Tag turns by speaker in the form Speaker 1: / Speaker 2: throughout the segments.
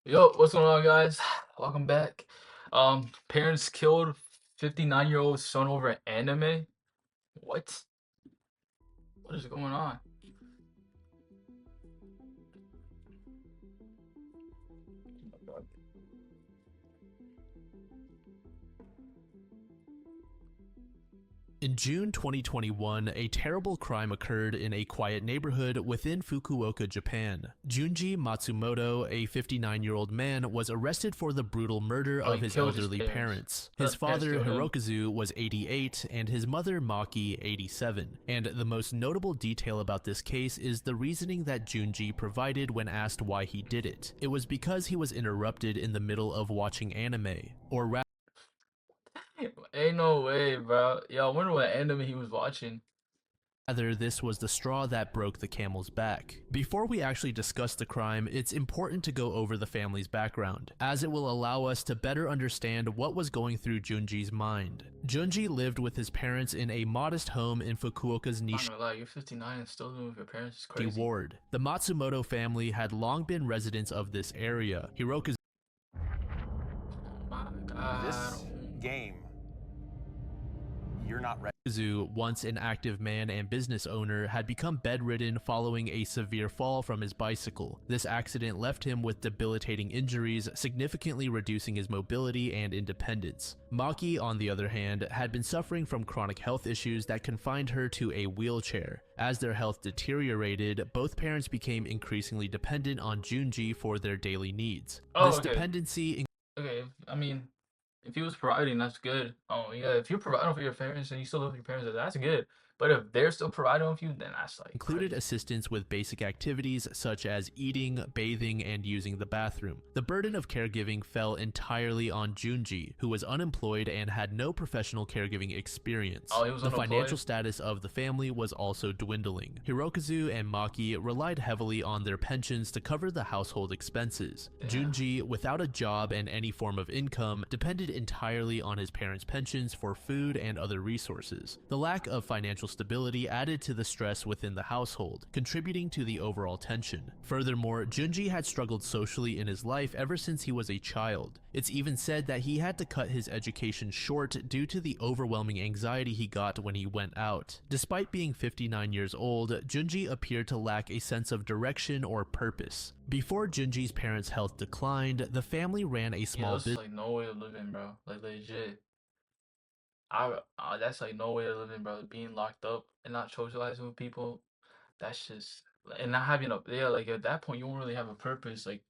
Speaker 1: Yo, what's going on, guys? Welcome back. Parents killed 59-year-old son over anime. What? What is going on?
Speaker 2: In June 2021, a terrible crime occurred in a quiet neighborhood within Fukuoka, Japan. Junji Matsumoto, a 59-year-old man, was arrested for the brutal murder
Speaker 1: Oh,
Speaker 2: of
Speaker 1: he
Speaker 2: his
Speaker 1: killed his
Speaker 2: elderly
Speaker 1: parents.
Speaker 2: parents.
Speaker 1: The
Speaker 2: His
Speaker 1: parents
Speaker 2: father,
Speaker 1: killed him.
Speaker 2: Hirokazu, was 88 and his mother, Maki, 87. And the most notable detail about this case is the reasoning that Junji provided when asked why he did it. It was because he was interrupted in the middle of watching anime, or
Speaker 1: Ain't no way, bro. Yo, I wonder what anime he was watching.
Speaker 2: rather, this was the straw that broke the camel's back. Before we actually discuss the crime, it's important to go over the family's background, as it will allow us to better understand what was going through Junji's mind. Junji lived with his parents in a modest home in Fukuoka's
Speaker 1: I'm not
Speaker 2: Nishi
Speaker 1: gonna lie, you're 59 and still living with your parents is crazy.
Speaker 2: ward. The Matsumoto family had long been residents of this area. Hirokazu
Speaker 1: Oh my God.
Speaker 3: This game, you're not ready.
Speaker 2: once an active man and business owner, had become bedridden following a severe fall from his bicycle. This accident left him with debilitating injuries, significantly reducing his mobility and independence. Maki, on the other hand, had been suffering from chronic health issues that confined her to a wheelchair. As their health deteriorated, both parents became increasingly dependent on Junji for their daily needs.
Speaker 1: Oh,
Speaker 2: This
Speaker 1: okay.
Speaker 2: dependency
Speaker 1: Okay, I mean, if he was providing, that's good. Oh yeah, if you're providing for your parents and you still live with your parents, that's good. But if they're still providing with you, then that's like
Speaker 2: included
Speaker 1: crazy.
Speaker 2: assistance with basic activities such as eating, bathing, and using the bathroom. The burden of caregiving fell entirely on Junji, who was unemployed and had no professional caregiving experience.
Speaker 1: Oh, he was
Speaker 2: The financial
Speaker 1: unemployed.
Speaker 2: status of the family was also dwindling. Hirokazu and Maki relied heavily on their pensions to cover the household expenses.
Speaker 1: Damn.
Speaker 2: Junji, without a job and any form of income, depended entirely on his parents' pensions for food and other resources. The lack of financial stability added to the stress within the household, contributing to the overall tension. Furthermore, Junji had struggled socially in his life ever since he was a child. It's even said that he had to cut his education short due to the overwhelming anxiety he got when he went out. Despite being 59 years old, Junji appeared to lack a sense of direction or purpose. Before Junji's parents' health declined, the family ran a
Speaker 1: Yeah,
Speaker 2: small
Speaker 1: that's
Speaker 2: business.
Speaker 1: like no way of living, bro. Like legit. That's like no way of living, bro. Being locked up and not socializing with people. That's just and not having a yeah. Like at that point, you don't really have a purpose. Like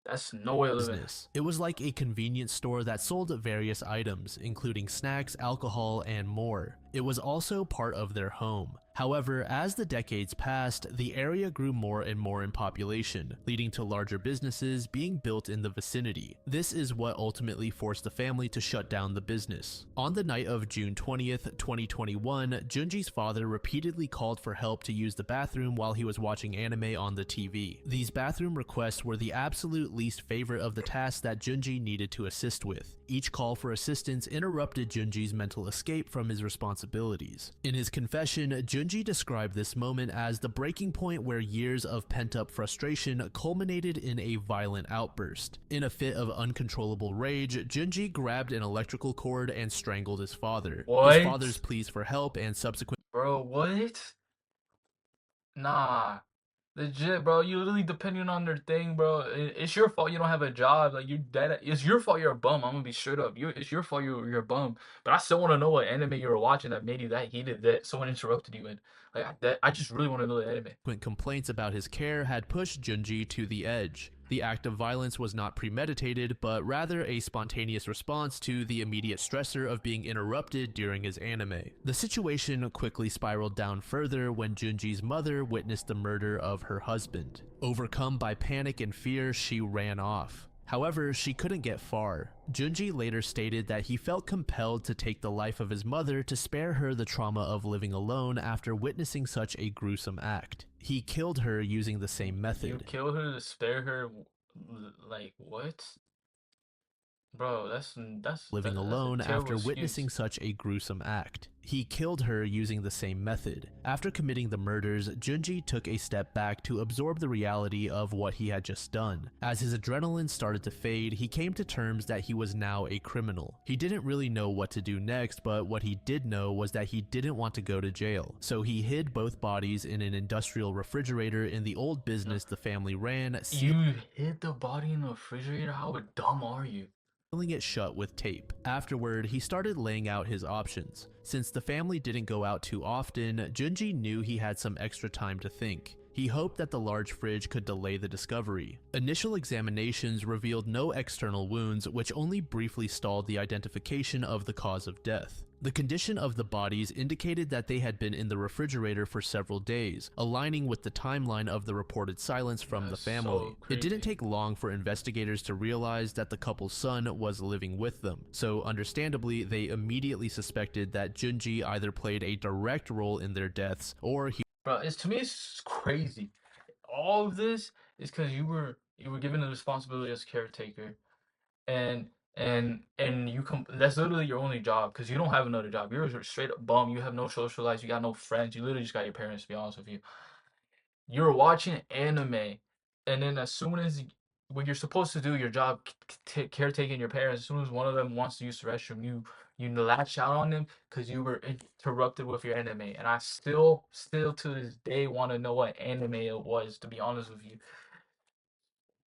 Speaker 1: that's no way of living.
Speaker 2: Business. It was like a convenience store that sold various items, including snacks, alcohol, and more. It was also part of their home. However, as the decades passed, the area grew more and more in population, leading to larger businesses being built in the vicinity. This is what ultimately forced the family to shut down the business. On the night of June 20th, 2021, Junji's father repeatedly called for help to use the bathroom while he was watching anime on the TV. These bathroom requests were the absolute least favorite of the tasks that Junji needed to assist with. Each call for assistance interrupted Junji's mental escape from his responsibilities. In his confession, Junji described this moment as the breaking point where years of pent-up frustration culminated in a violent outburst. In a fit of uncontrollable rage, Junji grabbed an electrical cord and strangled his father. His father's
Speaker 1: What,
Speaker 2: pleas for help and subsequent
Speaker 1: bro? What? Nah. Legit, bro. You literally depending on their thing, bro. It's your fault you don't have a job. Like you dead. It's your fault you're a bum. I'm gonna be straight up. It's your fault you're a bum. But I still want to know what anime you were watching that made you that heated that someone interrupted you in. Like I just really want to know the anime.
Speaker 2: complaints about his care had pushed Junji to the edge. The act of violence was not premeditated, but rather a spontaneous response to the immediate stressor of being interrupted during his anime. The situation quickly spiraled down further when Junji's mother witnessed the murder of her husband. Overcome by panic and fear, she ran off. However, she couldn't get far. Junji later stated that he felt compelled to take the life of his mother to spare her the trauma of living alone after witnessing such a gruesome act. He killed her using the same
Speaker 1: You
Speaker 2: method.
Speaker 1: kill her to spare her. Like what? Bro,
Speaker 2: living
Speaker 1: that's a
Speaker 2: alone
Speaker 1: terrible
Speaker 2: after
Speaker 1: excuse.
Speaker 2: witnessing such a gruesome act. He killed her using the same method. After committing the murders, Junji took a step back to absorb the reality of what he had just done. As his adrenaline started to fade, he came to terms that he was now a criminal. He didn't really know what to do next, but what he did know was that he didn't want to go to jail. So he hid both bodies in an industrial refrigerator in the old
Speaker 1: No,
Speaker 2: business the family ran,
Speaker 1: you hid the body in the refrigerator? How dumb are you?
Speaker 2: sealing it shut with tape. Afterward, he started laying out his options. Since the family didn't go out too often, Junji knew he had some extra time to think. He hoped that the large fridge could delay the discovery. Initial examinations revealed no external wounds, which only briefly stalled the identification of the cause of death. The condition of the bodies indicated that they had been in the refrigerator for several days, aligning with the timeline of the reported silence from the
Speaker 1: That's
Speaker 2: family.
Speaker 1: so
Speaker 2: It didn't
Speaker 1: creepy.
Speaker 2: take long for investigators to realize that the couple's son was living with them, so understandably, they immediately suspected that Junji either played a direct role in their deaths or he
Speaker 1: Bro, it's to me it's crazy. All of this is because you were given the responsibility as caretaker, and and you come. That's literally your only job because you don't have another job. You're a straight up bum. You have no social life. You got no friends. You literally just got your parents. To be honest with you, you're watching anime, and then as soon as when you're supposed to do your job, caretaking your parents, as soon as one of them wants to use the restroom, you latch out on them because you were interrupted with your anime. And I still to this day want to know what anime it was. To be honest with you,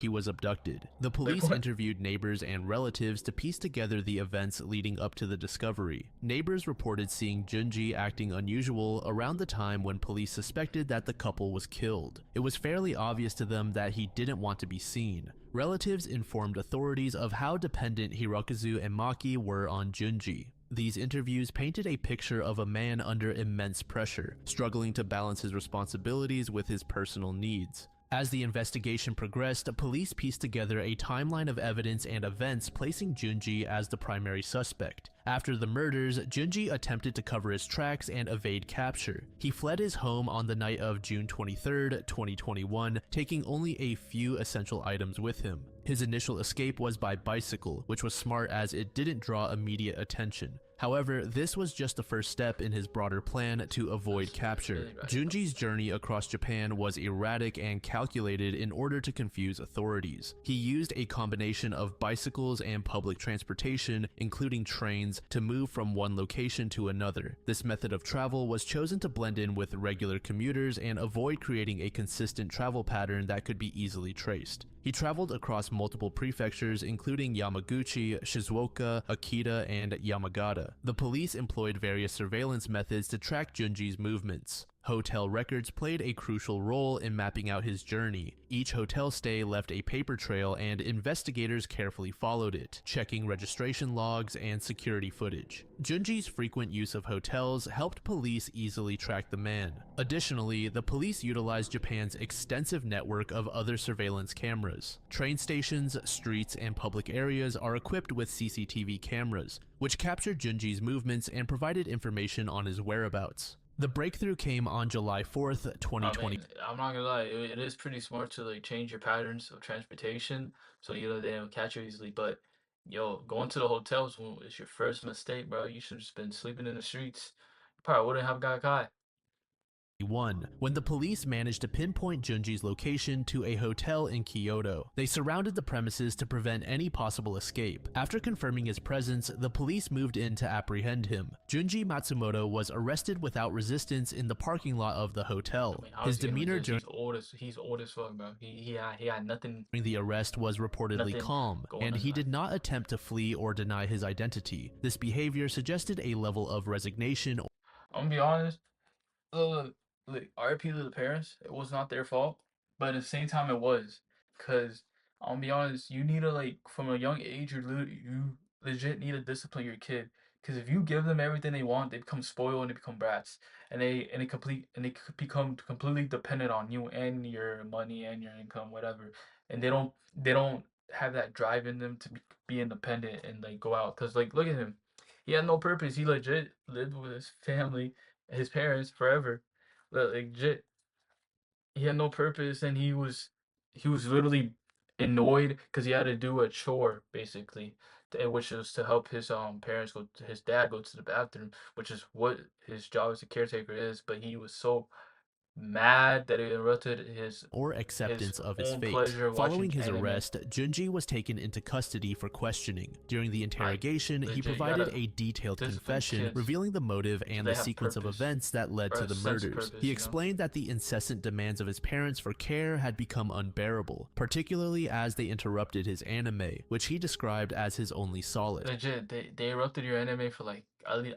Speaker 2: was abducted. The
Speaker 1: like
Speaker 2: police
Speaker 1: what?
Speaker 2: interviewed neighbors and relatives to piece together the events leading up to the discovery. Neighbors reported seeing Junji acting unusual around the time when police suspected that the couple was killed. It was fairly obvious to them that he didn't want to be seen. Relatives informed authorities of how dependent Hirokazu and Maki were on Junji. These interviews painted a picture of a man under immense pressure, struggling to balance his responsibilities with his personal needs. As the investigation progressed, police pieced together a timeline of evidence and events placing Junji as the primary suspect. After the murders, Junji attempted to cover his tracks and evade capture. He fled his home on the night of June 23, 2021, taking only a few essential items with him. His initial escape was by bicycle, which was smart as it didn't draw immediate attention. However, this was just the first step in his broader plan to avoid
Speaker 1: That's
Speaker 2: capture.
Speaker 1: really right, bro.
Speaker 2: Junji's journey across Japan was erratic and calculated in order to confuse authorities. He used a combination of bicycles and public transportation, including trains, to move from one location to another. This method of travel was chosen to blend in with regular commuters and avoid creating a consistent travel pattern that could be easily traced. He traveled across multiple prefectures including Yamaguchi, Shizuoka, Akita, and Yamagata. The police employed various surveillance methods to track Junji's movements. Hotel records played a crucial role in mapping out his journey. Each hotel stay left a paper trail and investigators carefully followed it, checking registration logs and security footage. Junji's frequent use of hotels helped police easily track the man. Additionally, the police utilized Japan's extensive network of other surveillance cameras. Train stations, streets, and public areas are equipped with CCTV cameras, which captured Junji's movements and provided information on his whereabouts. The breakthrough came on July 4th,
Speaker 1: I
Speaker 2: 2020.
Speaker 1: mean, I'm not gonna lie, it is pretty smart to like change your patterns of transportation so you know they don't catch you easily. But yo, going to the hotels is your first mistake, bro. You should have just been sleeping in the streets. You probably wouldn't have got caught.
Speaker 2: When the police managed to pinpoint Junji's location to a hotel in Kyoto. They surrounded the premises to prevent any possible escape. After confirming his presence, the police moved in to apprehend him. Junji Matsumoto was arrested without resistance in the parking lot of the
Speaker 1: I
Speaker 2: hotel.
Speaker 1: mean, how
Speaker 2: His
Speaker 1: is he gonna
Speaker 2: demeanor
Speaker 1: resist?
Speaker 2: during
Speaker 1: He's old as fuck, bro. He had nothing
Speaker 2: the arrest was reportedly
Speaker 1: nothing
Speaker 2: calm,
Speaker 1: going
Speaker 2: and
Speaker 1: on in
Speaker 2: he
Speaker 1: life.
Speaker 2: did not attempt to flee or deny his identity. This behavior suggested a level of resignation.
Speaker 1: I'm gonna be honest. Look, look, RIP to the parents. It was not their fault, but at the same time, it was. Cause I'll be honest, you need to like from a young age, you legit need to discipline your kid. Cause if you give them everything they want, they become spoiled and they become brats, and they become completely dependent on you and your money and your income, whatever. And they don't have that drive in them to be independent and like go out. Cause like look at him, he had no purpose. He legit lived with his family, his parents forever. Legit, he had no purpose, and he was literally annoyed because he had to do a chore basically. which is to help his parents go to his dad go to the bathroom, which is what his job as a caretaker is. But he was so mad that it interrupted
Speaker 2: or
Speaker 1: his
Speaker 2: acceptance of his
Speaker 1: own
Speaker 2: fate.
Speaker 1: pleasure
Speaker 2: Following
Speaker 1: watching
Speaker 2: his
Speaker 1: anime.
Speaker 2: arrest, Junji was taken into custody for questioning. During the
Speaker 1: Like
Speaker 2: interrogation, he
Speaker 1: legit, you
Speaker 2: provided
Speaker 1: gotta
Speaker 2: a detailed
Speaker 1: discipline
Speaker 2: confession
Speaker 1: kids
Speaker 2: revealing the motive
Speaker 1: so
Speaker 2: and the
Speaker 1: they have
Speaker 2: sequence of
Speaker 1: purpose
Speaker 2: events that led
Speaker 1: or
Speaker 2: to
Speaker 1: a
Speaker 2: the
Speaker 1: sense of
Speaker 2: murders. He
Speaker 1: purpose. You know,
Speaker 2: explained that the incessant demands of his parents for care had become unbearable, particularly as they interrupted his anime, which he described as his only solace.
Speaker 1: legit. They erupted your anime for like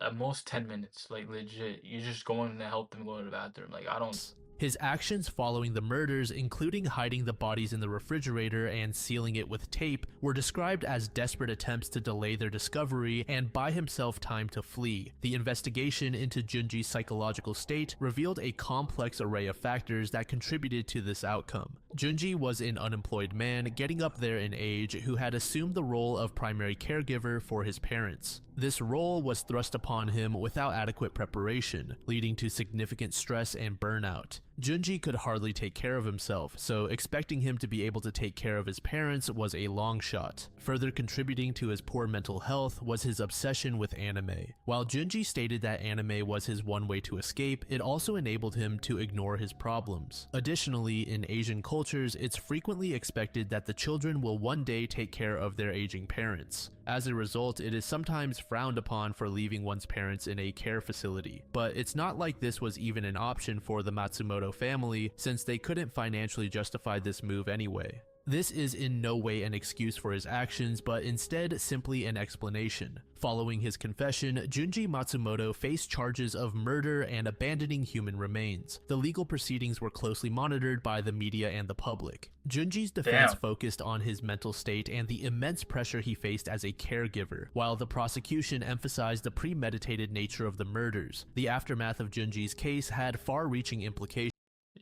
Speaker 1: at most 10 minutes. Like legit, you just going to help them go to the bathroom. Like I don't.
Speaker 2: His actions following the murders, including hiding the bodies in the refrigerator and sealing it with tape, were described as desperate attempts to delay their discovery and buy himself time to flee. The investigation into Junji's psychological state revealed a complex array of factors that contributed to this outcome. Junji was an unemployed man getting up there in age who had assumed the role of primary caregiver for his parents. This role was thrust upon him without adequate preparation, leading to significant stress and burnout. Junji could hardly take care of himself, so expecting him to be able to take care of his parents was a long shot. Further contributing to his poor mental health was his obsession with anime. While Junji stated that anime was his one way to escape, it also enabled him to ignore his problems. Additionally, in Asian cultures, it's frequently expected that the children will one day take care of their aging parents. As a result, it is sometimes frowned upon for leaving one's parents in a care facility. But it's not like this was even an option for the Matsumoto family, since they couldn't financially justify this move anyway. This is in no way an excuse for his actions, but instead simply an explanation. Following his confession, Junji Matsumoto faced charges of murder and abandoning human remains. The legal proceedings were closely monitored by the media and the public. Junji's defense
Speaker 1: Damn.
Speaker 2: focused on his mental state and the immense pressure he faced as a caregiver, while the prosecution emphasized the premeditated nature of the murders. The aftermath of Junji's case had far-reaching implications.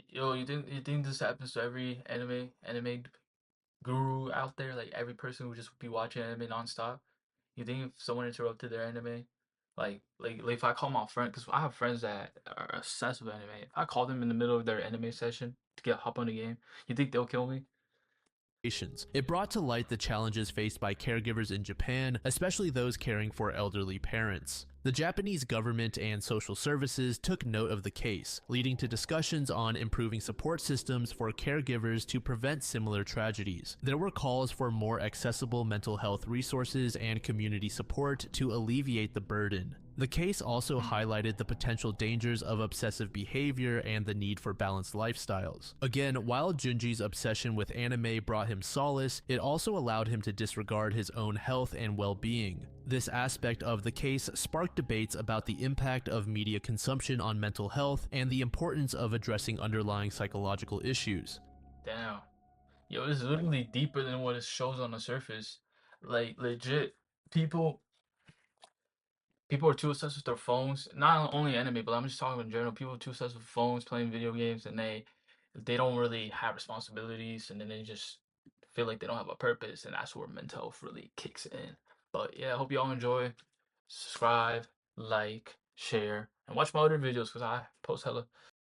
Speaker 1: Yo, you think this happens to every anime guru out there? Like every person who just be watching anime nonstop? You think if someone interrupted their anime, like if I call my friend, because I have friends that are obsessed with anime. If I call them in the middle of their anime session to get hop on the game, you think they'll kill me?
Speaker 2: It brought to light the challenges faced by caregivers in Japan, especially those caring for elderly parents. The Japanese government and social services took note of the case, leading to discussions on improving support systems for caregivers to prevent similar tragedies. There were calls for more accessible mental health resources and community support to alleviate the burden. The case also
Speaker 1: Hmm.
Speaker 2: highlighted the potential dangers of obsessive behavior and the need for balanced lifestyles. Again, while Junji's obsession with anime brought him solace, it also allowed him to disregard his own health and well-being. This aspect of the case sparked debates about the impact of media consumption on mental health and the importance of addressing underlying psychological issues.
Speaker 1: Damn. Yo, it's literally deeper than what it shows on the surface. Like legit, people people are too obsessed with their phones. Not only anime, but I'm just talking in general. People are too obsessed with phones, playing video games, and they don't really have responsibilities, and then they just feel like they don't have a purpose, and that's where mental health really kicks in. But yeah, I hope y'all enjoy. Subscribe, like, share, and watch my other videos because I post hella